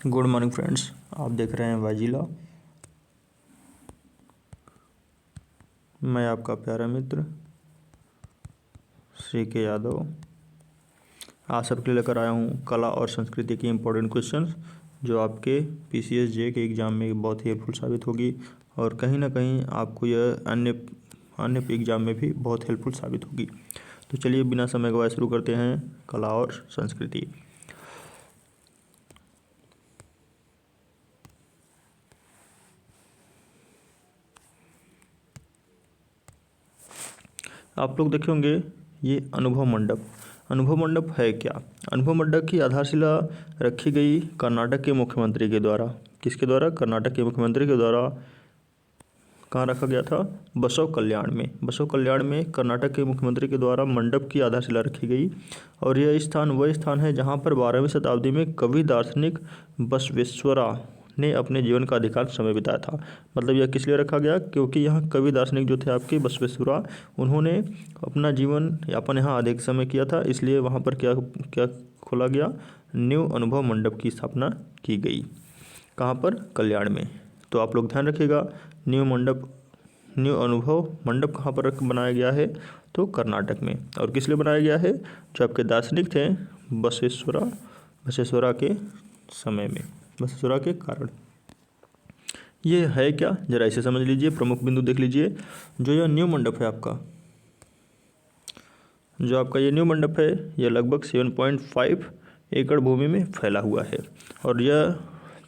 Good morning friends, आप देख रहे हैं वाजिला। मैं आपका प्यारा मित्र श्री के यादव आज सबके लिए लेकर आया हूँ कला और संस्कृति की इम्पोर्टेंट क्वेश्चंस जो आपके पीसीएस जे के एग्ज़ाम में बहुत ही हेल्पफुल साबित होगी और कहीं ना कहीं आपको यह अन्य एग्ज़ाम में भी बहुत हेल्पफुल साबित होगी। तो चलिए बिना समय गवाए शुरू करते हैं कला और संस्कृति। आप लोग देखे होंगे ये अनुभव मंडप है क्या? अनुभव मंडप की आधारशिला रखी गई कर्नाटक के मुख्यमंत्री के द्वारा। किसके द्वारा? कर्नाटक के मुख्यमंत्री के द्वारा। कहाँ रखा गया था? बसव कल्याण में कर्नाटक के मुख्यमंत्री के द्वारा मंडप की आधारशिला रखी गई। और यह स्थान वह स्थान है जहाँ पर 12वीं शताब्दी में कवि दार्शनिक बसवेश्वरा ने अपने जीवन का अधिकांश समय बिताया था। मतलब यह किस लिए रखा गया? क्योंकि यहाँ कवि दार्शनिक जो थे आपके बसवेश्वरा, उन्होंने अपना जीवन यापन यहाँ अधिक समय किया था, इसलिए वहाँ पर क्या खोला गया? न्यू अनुभव मंडप की स्थापना की गई। कहाँ पर? कल्याण में। तो आप लोग ध्यान रखिएगा, न्यू अनुभव मंडप कहाँ पर बनाया गया है? तो कर्नाटक में। और किस लिए बनाया गया है? जो आपके दार्शनिक थे बसवेश्वरा के समय में, बसवेश्वरा के कारण। ये है क्या? जरा इसे समझ लीजिए, प्रमुख बिंदु देख लीजिए। जो यह न्यू मंडप है आपका, जो आपका ये न्यू मंडप है, यह लगभग 7.5 एकड़ भूमि में फैला हुआ है और यह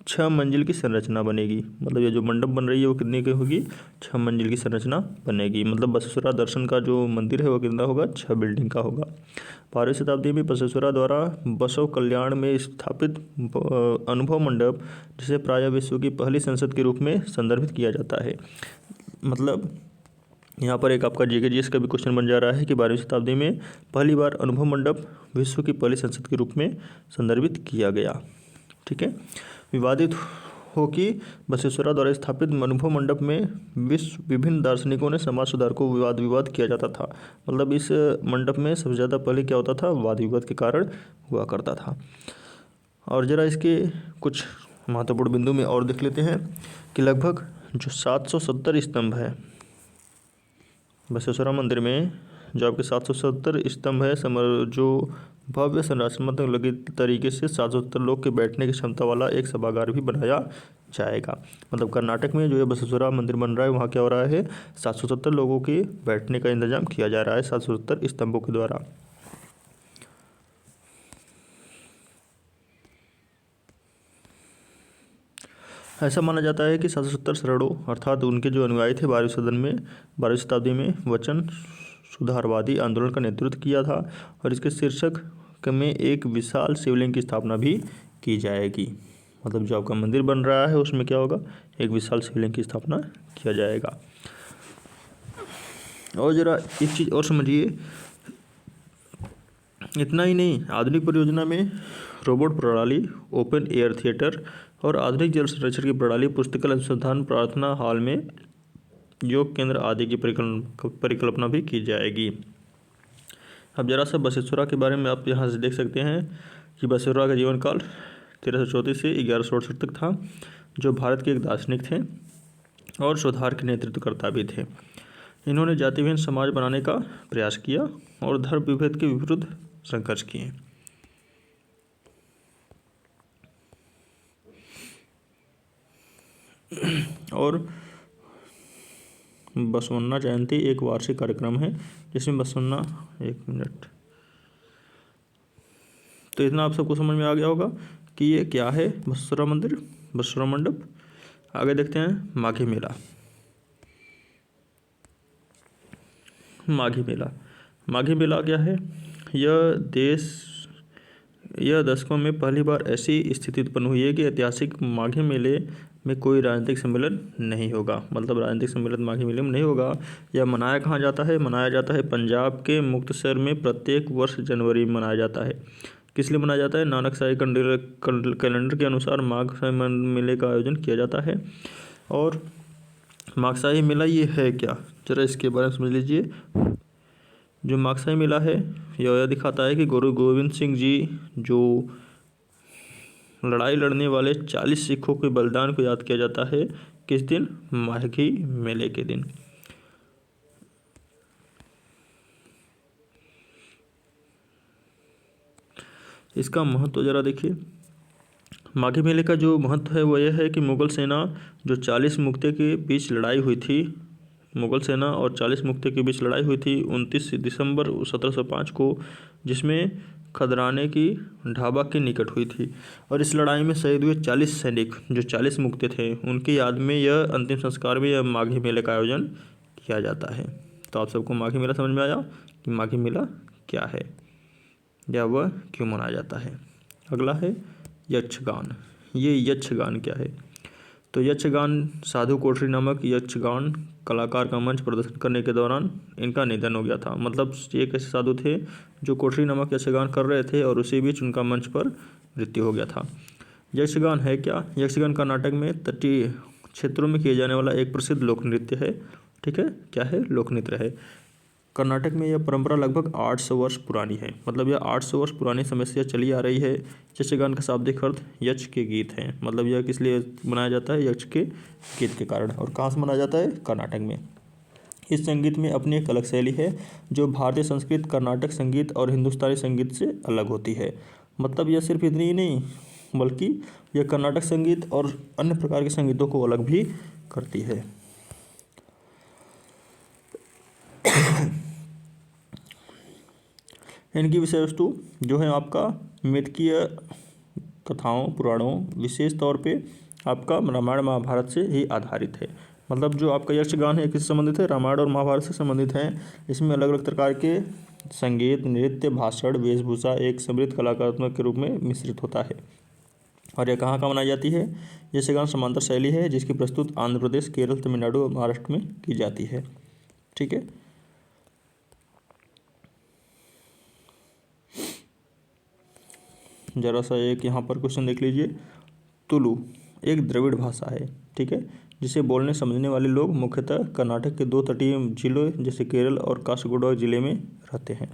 6 मंजिल की संरचना बनेगी। मतलब ये जो मंडप बन रही है वो कितने की होगी? 6 मंजिल की संरचना बनेगी। मतलब बसवेश्वरा दर्शन का जो मंदिर है वो कितना होगा? 6 बिल्डिंग का होगा। 12वीं शताब्दी में बसवेश्वरा द्वारा बसव कल्याण में स्थापित अनुभव मंडप, जिसे प्रायः विश्व की पहली संसद के रूप में संदर्भित किया जाता है। मतलब यहाँ पर एक आपका जीके का भी क्वेश्चन बन जा रहा है कि 12वीं शताब्दी में पहली बार अनुभव मंडप विश्व की पहली संसद के रूप में संदर्भित किया गया। ठीक है। विवादित हो कि बसवेश्वरा द्वारा स्थापित अनुभव मंडप में विभिन्न दार्शनिकों ने समाज सुधार को विवाद किया जाता था। मतलब इस मंडप में सबसे ज़्यादा पहले क्या होता था? वाद विवाद के कारण हुआ करता था। और ज़रा इसके कुछ महत्वपूर्ण बिंदु में और देख लेते हैं कि लगभग जो 770 स्तंभ है बसवेश्वरा मंदिर में, जो आपके 770 स्तंभ है, जो भव्य संरचनात्मक तरीके से 770 लोग के बैठने की क्षमता वाला एक सभागार भी बनाया जाएगा। मतलब कर्नाटक में जो ये बसवेश्वरा मंदिर बन रहा है वहाँ क्या हो रहा है? 770 लोगों के बैठने का इंतजाम किया जा रहा है 770 स्तंभों के द्वारा। ऐसा माना जाता है कि 770 शरणों अर्थात उनके जो अनुयायी थे 12वीं शताब्दी में वचन सुधारवादी आंदोलन का नेतृत्व किया था और इसके शीर्षक में एक विशाल शिवलिंग की स्थापना भी की जाएगी। मतलब जो आपका मंदिर बन रहा है उसमें क्या होगा? एक विशाल शिवलिंग की स्थापना किया जाएगा। और ज़रा एक चीज़ और समझिए, इतना ही नहीं, आधुनिक परियोजना में रोबोट प्रणाली, ओपन एयर थिएटर और आधुनिक जल संरक्षण की प्रणाली, पुस्तकालय अनुसंधान, प्रार्थना हॉल में योग केंद्र आदि की परिकल्पना भी की जाएगी। अब जरा सा बसवेश्वरा के बारे में आप यहाँ से देख सकते हैं कि बसवेश्वरा का जीवन काल 1334 से 1168 तक था, जो भारत के एक दार्शनिक थे और सुधार के नेतृत्वकर्ता भी थे। इन्होंने जातिविहीन समाज बनाने का प्रयास किया और धर्म विभेद के विरुद्ध संघर्ष किए। और बसवन्ना जयंती एक वार्षिक कार्यक्रम है जिसमें बसवन्ना, एक मिनट, तो इतना आप सबको समझ में आ गया होगा कि ये क्या है? बसवेश्वरा मंदिर, बसवेश्वरा मंडप। आगे देखते हैं माघी मेला। माघी मेला क्या है? यह दशकों में पहली बार ऐसी स्थिति उत्पन्न हुई है कि ऐतिहासिक माघी मेले में कोई राजनीतिक सम्मेलन नहीं होगा। मतलब राजनीतिक सम्मेलन माघी मेले में नहीं होगा। यह मनाया कहाँ जाता है? मनाया जाता है पंजाब के मुक्तसर में प्रत्येक वर्ष जनवरी में मनाया जाता है। किस लिए मनाया जाता है? नानकशाही कैलेंडर के अनुसार माघ मेले का आयोजन किया जाता है। और माघशाही मेला ये है क्या? जरा इसके बारे में समझ लीजिए। जो माघशाही मेला है यह दिखाता है कि गुरु गोविंद सिंह जी जो लड़ाई लड़ने वाले 40 सिखों के बलिदान को याद किया जाता है किस दिन? माघी मेले के दिन। इसका महत्व जरा देखिए। माघी मेले का जो महत्व है वो यह है कि मुगल सेना जो 40 मुक्ते के बीच लड़ाई हुई थी, मुगल सेना और 40 मुक्ते के बीच लड़ाई हुई थी 29 दिसंबर 1705 को, जिसमें खदराने की ढाबा के निकट हुई थी। और इस लड़ाई में शहीद हुए 40 सैनिक जो 40 मुक्ते थे, उनकी याद में यह अंतिम संस्कार में यह माघी मेले का आयोजन किया जाता है। तो आप सबको माघी मेला समझ में आया कि माघी मेला क्या है या वह क्यों मनाया जाता है। अगला है यक्षगान। ये यक्षगान क्या है? तो यक्षगान साधु कोठरी नामक यक्षगान कलाकार का मंच प्रदर्शन करने के दौरान इनका निधन हो गया था। मतलब ये एक ऐसे साधु थे जो कोठरी नामक यक्षगान कर रहे थे और उसी बीच उनका मंच पर मृत्यु हो गया था। यक्षगान है क्या? यक्षगान कर्नाटक में तटीय क्षेत्रों में किए जाने वाला एक प्रसिद्ध लोक नृत्य है। ठीक है, क्या है? लोक नृत्य है। कर्नाटक में यह परंपरा लगभग 800 वर्ष पुरानी है। मतलब यह 800 वर्ष पुराने समय से चली आ रही है। यक्षगान का शाब्दिक अर्थ यक्ष के गीत हैं। मतलब यह किस लिए मनाया जाता है? यक्ष के गीत के कारण। और कहाँ से मनाया जाता है? कर्नाटक में। इस संगीत में अपनी एक अलग शैली है जो भारतीय संस्कृत, कर्नाटक संगीत और हिंदुस्तानी संगीत से अलग होती है। मतलब यह सिर्फ इतनी ही नहीं बल्कि यह कर्नाटक संगीत और अन्य प्रकार के संगीतों को अलग भी करती है। इनकी विषय वस्तु जो है आपका मिथकीय कथाओं, पुराणों, विशेष तौर पे आपका रामायण महाभारत से ही आधारित है। मतलब जो आपका यक्षगान है किससे संबंधित है? रामायण और महाभारत से संबंधित है। इसमें अलग अलग प्रकार के संगीत, नृत्य, भाषण, वेशभूषा एक समृद्ध कलात्मक के रूप में मिश्रित होता है। और यह कहाँ कहाँ मनाई जाती है? यक्षगान समांतर शैली है जिसकी प्रस्तुत आंध्र प्रदेश, केरल, तमिलनाडु और महाराष्ट्र में की जाती है। ठीक है, जरा सा एक यहाँ पर क्वेश्चन देख लीजिए। तुलु एक द्रविड़ भाषा है। ठीक है, जिसे बोलने समझने वाले लोग मुख्यतः कर्नाटक के 2 तटीय जिलों जैसे केरल और कासरगोड जिले में रहते हैं।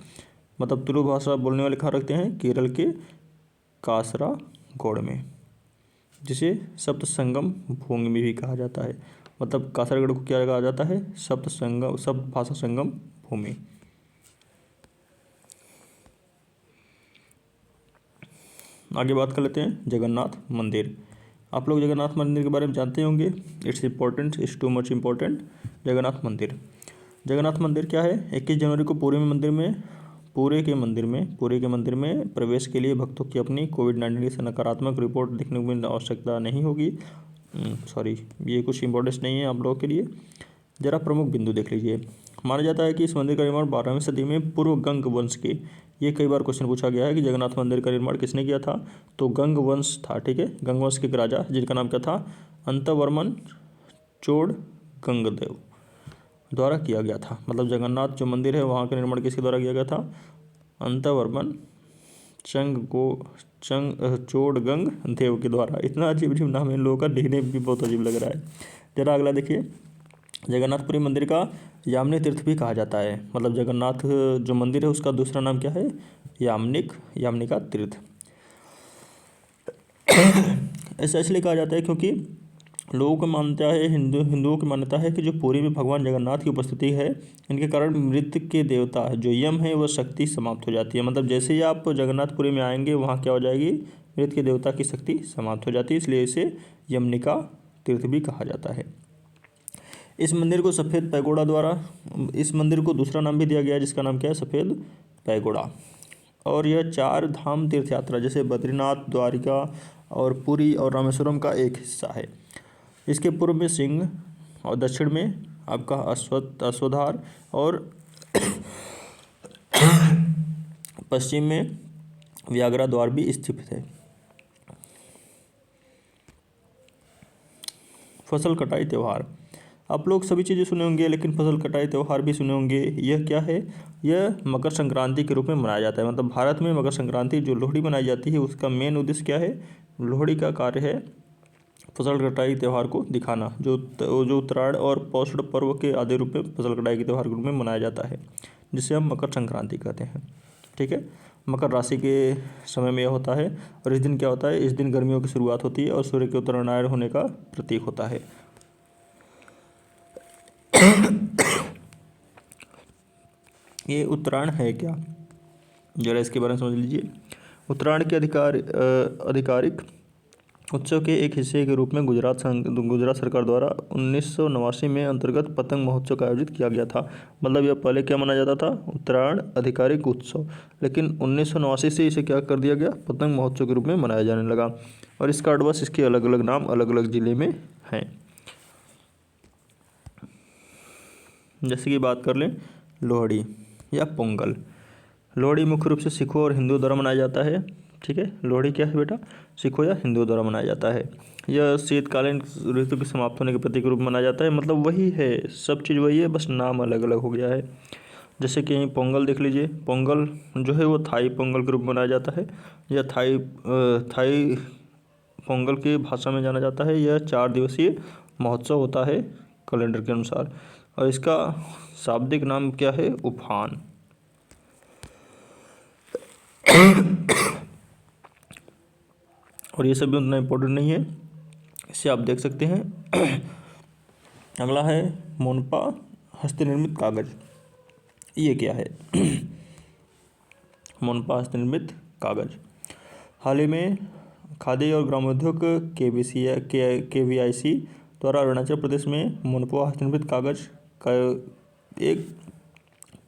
मतलब तुलु भाषा बोलने वाले कहाँ रखते हैं? केरल के कासरागोड में, जिसे सप्त संगम भूमि में भी कहा जाता है। मतलब कासरगोड को क्या कहा जाता है? सप्त भाषा संगम भूमि। आगे बात कर लेते हैं जगन्नाथ मंदिर। आप लोग जगन्नाथ मंदिर के बारे में जानते होंगे। It's important, it's too much important. Jagannath मंदिर, जगन्नाथ मंदिर क्या है? 21 जनवरी को पुरी के मंदिर में प्रवेश के लिए भक्तों की अपनी कोविड-19 से नकारात्मक रिपोर्ट दिखने में आवश्यकता नहीं होगी। सॉरी, ये कुछ इंपॉर्टेंस नहीं है आप लोगों के लिए। जरा प्रमुख बिंदु देख लीजिए। माना जाता है कि इस मंदिर का निर्माण 12वीं सदी में पूर्व गंग वंश के, ये कई बार क्वेश्चन पूछा गया है कि जगन्नाथ मंदिर का निर्माण किसने किया था? तो गंग वंश था। ठीक है, गंग वंश के एक राजा जिनका नाम क्या था? अंतवर्मन चोड़ गंगदेव द्वारा किया गया था। मतलब जगन्नाथ जो मंदिर है वहाँ का निर्माण किसके द्वारा किया गया था? अंतवर्मन चोड़गंग देव के द्वारा। इतना अजीब अजीब नाम है इन लोगों का, लिखने में भी बहुत अजीब लग रहा है। जरा अगला देखिए। जगन्नाथपुरी मंदिर का यामिनी तीर्थ भी कहा जाता है। मतलब जगन्नाथ जो मंदिर है उसका दूसरा नाम क्या है? यामिनिका तीर्थ। ऐसा इसलिए कहा जाता है क्योंकि लोगों को मान्यता है, हिंदुओं की मान्यता है कि जो पुरी में भगवान जगन्नाथ की उपस्थिति है, इनके कारण मृत्यु के देवता जो यम है वह शक्ति समाप्त हो जाती है। मतलब जैसे ही आप जगन्नाथपुरी में आएंगे वहाँ क्या हो जाएगी? मृत्यु के देवता की शक्ति समाप्त हो जाती है, इसलिए इसे यमनिका तीर्थ भी कहा जाता है। इस मंदिर को सफ़ेद पैगोडा द्वारा, इस मंदिर को दूसरा नाम भी दिया गया है जिसका नाम क्या है? सफ़ेद पैगोडा। और यह 4 धाम तीर्थ यात्रा जैसे बद्रीनाथ, द्वारिका और पुरी और रामेश्वरम का एक हिस्सा है। इसके पूर्व में सिंह और दक्षिण में आपका अश्वधार और पश्चिम में व्याघ्रा द्वार भी स्थित है। फसल कटाई त्यौहार, आप लोग सभी चीज़ें सुने होंगे लेकिन फसल कटाई त्यौहार भी सुने होंगे। यह क्या है? यह मकर संक्रांति के रूप में मनाया जाता है। मतलब भारत में मकर संक्रांति जो लोहड़ी मनाई जाती है उसका मेन उद्देश्य क्या है? लोहड़ी का कार्य है फसल कटाई त्यौहार को दिखाना, जो उत्तरायण और पौष पर्व के आदि रूप में फसल कटाई के त्यौहार के रूप में मनाया जाता है, जिसे हम मकर संक्रांति कहते हैं। ठीक है, मकर राशि के समय में यह होता है। और इस दिन क्या होता है, इस दिन गर्मियों की शुरुआत होती है और सूर्य के उत्तरायण होने का प्रतीक होता है। ये उत्तरायण है क्या, जरा इसके बारे में समझ लीजिए। उत्तरायण के आधिकारिक उत्सव के एक हिस्से के रूप में गुजरात सरकार द्वारा 1989 में अंतर्गत पतंग महोत्सव का आयोजित किया गया था। मतलब यह पहले क्या माना जाता था, उत्तरायण आधिकारिक उत्सव, लेकिन 1989 से इसे क्या कर दिया गया, पतंग महोत्सव के रूप में मनाया जाने लगा। और इस कार्ड बस इसके अलग अलग नाम अलग अलग ज़िले में हैं। जैसे कि बात कर लें लोहड़ी या पोंगल। लोहड़ी मुख्य रूप से सिखों और हिंदुओं द्वारा मनाया जाता है। ठीक है, लोहड़ी क्या है बेटा, सिखों या हिंदुओं द्वारा मनाया जाता है। यह शीतकालीन ऋतु के समाप्त होने के प्रतीक रूप में मनाया जाता है। मतलब वही है, सब चीज़ वही है, बस नाम अलग अलग हो गया है। जैसे कि यहीं पोंगल देख लीजिए, पोंगल जो है वो थाई पोंगल के रूप में मनाया जाता है। यह थाई पोंगल की भाषा में जाना जाता है। यह 4 दिवसीय महोत्सव होता है कैलेंडर के अनुसार। और इसका शाब्दिक नाम क्या है, उफान। और ये सब भी उतना इम्पोर्टेंट नहीं है, इसे आप देख सकते हैं। अगला है मोनपा हस्तनिर्मित कागज। ये क्या है? मोनपा हस्तनिर्मित कागज हाल ही में खादी और ग्रामोद्योग KVIC द्वारा अरुणाचल प्रदेश में मोनपा हस्तनिर्मित कागज का एक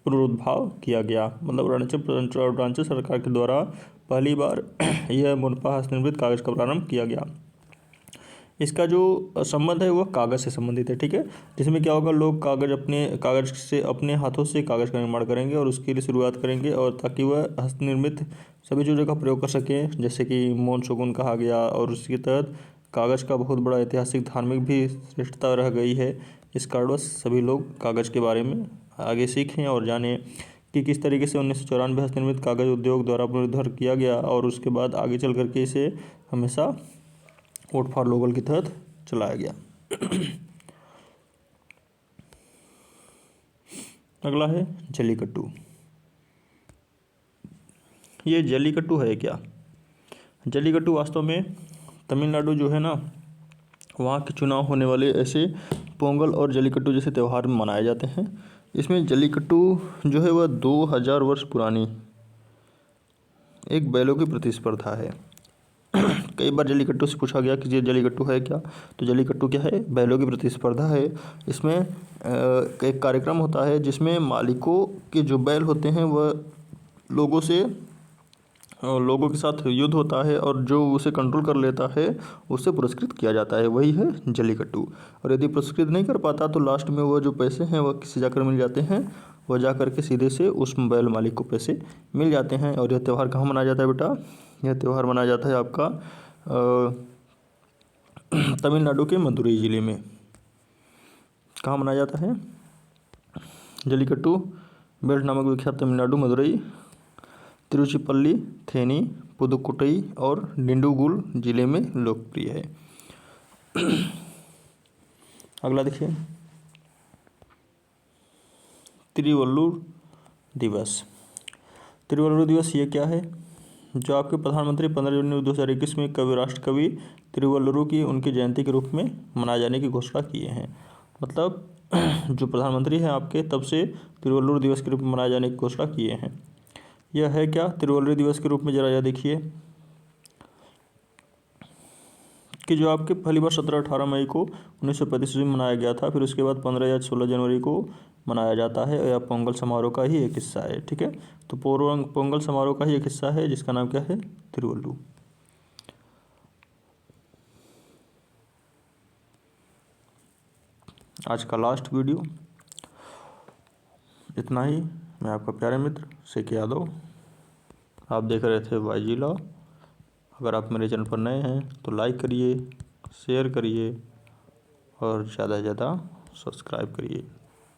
पुनरुद्धार किया गया। मतलब अरुणाचल सरकार के द्वारा पहली बार यह मोनपा हस्तनिर्मित कागज का प्रारंभ किया गया। इसका जो संबंध है वह कागज़ से संबंधित है। ठीक है, जिसमें क्या होगा, लोग कागज़ से अपने हाथों से कागज़ का निर्माण करेंगे और उसके लिए शुरुआत करेंगे, और ताकि वह हस्तनिर्मित सभी चीज़ों का प्रयोग कर सकें, जैसे कि मोन शगुन कहा गया। और उसके तहत कागज़ का बहुत बड़ा ऐतिहासिक धार्मिक भी श्रेष्ठता रह गई है। इस कारणवश सभी लोग कागज़ के बारे में आगे सीखें और जानें कि किस तरीके से 1994 हस्तनिर्मित कागज़ उद्योग द्वारा पुनरुद्धार किया गया, और उसके बाद आगे चल करके इसे हमेशा वोट फॉर लोकल के तहत चलाया गया। अगला है जल्लीकट्टू। ये जल्लीकट्टू है क्या? जल्लीकट्टू वास्तव में तमिलनाडु जो है ना, वहाँ के चुनाव होने वाले ऐसे पोंगल और जल्लीकट्टू जैसे त्यौहार मनाए जाते हैं। इसमें जल्लीकट्टू जो है वह 2000 वर्ष पुरानी एक बैलों की प्रतिस्पर्धा है। कई बार जल्लीकट्टू से पूछा गया कि ये जल्लीकट्टू है क्या, तो जल्लीकट्टू क्या है, बैलों की प्रतिस्पर्धा है। इसमें एक कार्यक्रम होता है जिसमें मालिकों के जो बैल होते हैं वह लोगों के साथ युद्ध होता है, और जो उसे कंट्रोल कर लेता है उसे पुरस्कृत किया जाता है, वही है जल्लीकट्टू। और यदि पुरस्कृत नहीं कर पाता तो लास्ट में वह जो पैसे हैं वह किसी जाकर मिल जाते हैं, वह जा कर के सीधे से उस बैल मालिक को पैसे मिल जाते हैं। और यह त्यौहार कहाँ मनाया जाता है बेटा? यह त्यौहार मनाया जाता है आपका तमिलनाडु के मदुरई ज़िले में। कहाँ मनाया जाता है जल्लीकट्टू? बेल्ट नामक विख्यात तमिलनाडु, मदुरई, तिरुचिपल्ली, थेनी, पुदुकोट्टई और डिंडुगुल जिले में लोकप्रिय है। अगला देखिए, तिरुवल्लुर दिवस। तिरुवल्लुर दिवस ये क्या है? जो आपके प्रधानमंत्री 15 जनवरी 2021 में राष्ट्रकवि तिरुवल्लुर की उनकी जयंती के रूप में मनाए जाने की घोषणा किए हैं। मतलब जो प्रधानमंत्री हैं आपके, तब से तिरुवल्लुर दिवस के रूप में मनाए जाने की घोषणा किए हैं। यह है क्या तिरुवल्लुर दिवस के रूप में? जरा यह देखिए कि जो आपके पहली बार 17-18 मई को 1935 में मनाया गया था, फिर उसके बाद 15 या 16 जनवरी को मनाया जाता है। यह पोंगल समारोह का ही एक हिस्सा है। ठीक है, तो पोंगल समारोह का ही एक हिस्सा है जिसका नाम क्या है, तिरुवल्लुर। आज का लास्ट वीडियो इतना ही। मैं आपका प्यारे मित्र सेके यादव, आप देख रहे थे YG लॉ। अगर आप मेरे चैनल पर नए हैं तो लाइक करिए, शेयर करिए और ज़्यादा से ज़्यादा सब्सक्राइब करिए।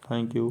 Thank you.